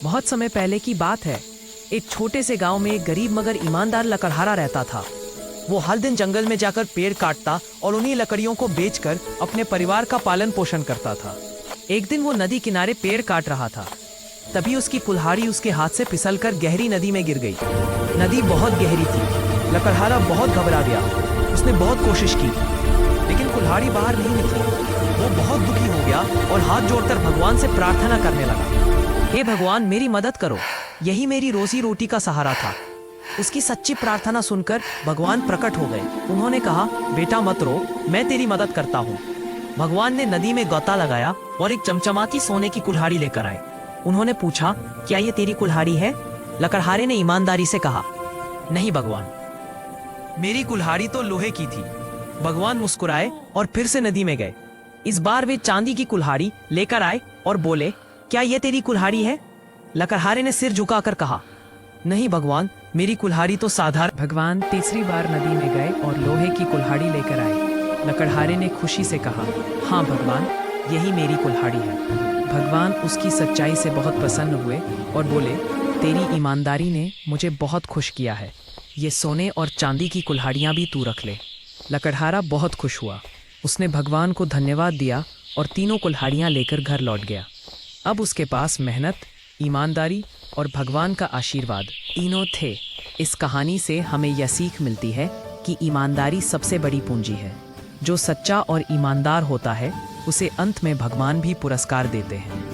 बहुत समय पहले की बात है। एक छोटे से गांव में एक गरीब मगर ईमानदार लकड़हारा रहता था। वो हर दिन जंगल में जाकर पेड़ काटता और उन्हीं लकड़ियों को बेचकर अपने परिवार का पालन पोषण करता था। एक दिन वो नदी किनारे पेड़ काट रहा था, तभी उसकी कुल्हाड़ी उसके हाथ से फिसलकर गहरी नदी में गिर गई। नदी बहुत गहरी थी। लकड़हारा बहुत घबरा गया। उसने बहुत कोशिश की, लेकिन कुल्हाड़ी बाहर नहीं निकली। वो बहुत दुखी हो गया और हाथ जोड़कर भगवान से प्रार्थना करने लगा, हे भगवान, मेरी मदद करो, यही मेरी रोजी रोटी का सहारा था। उसकी सच्ची प्रार्थना सुनकर भगवान प्रकट हो गए। उन्होंने कहा, बेटा मत रो, मैं तेरी मदद करता हूँ। भगवान ने नदी में गोता लगाया और एक चमचमाती सोने की कुल्हाड़ी लेकर आए। उन्होंने पूछा, क्या ये तेरी कुल्हाड़ी है? लकड़हारे ने ईमानदारी से कहा, नहीं भगवान, मेरी कुल्हाड़ी तो लोहे की थी। भगवान मुस्कुराए और फिर से नदी में गए। इस बार वे चांदी की कुल्हाड़ी लेकर आए और बोले, क्या यह तेरी कुल्हाड़ी है? लकड़हारे ने सिर झुकाकर कहा, नहीं भगवान, मेरी कुल्हाड़ी तो साधारण। भगवान तीसरी बार नदी में गए और लोहे की कुल्हाड़ी लेकर आए। लकड़हारे ने खुशी से कहा, हाँ भगवान, यही मेरी कुल्हाड़ी है। भगवान उसकी सच्चाई से बहुत प्रसन्न हुए और बोले, तेरी ईमानदारी ने मुझे बहुत खुश किया है। ये सोने और चांदी की कुल्हाड़ियाँ भी तू रख ले। लकड़हारा बहुत खुश हुआ। उसने भगवान को धन्यवाद दिया और तीनों कुल्हाड़ियाँ लेकर घर लौट गया। अब उसके पास मेहनत, ईमानदारी और भगवान का आशीर्वाद तीनों थे। इस कहानी से हमें यह सीख मिलती है कि ईमानदारी सबसे बड़ी पूंजी है। जो सच्चा और ईमानदार होता है, उसे अंत में भगवान भी पुरस्कार देते हैं।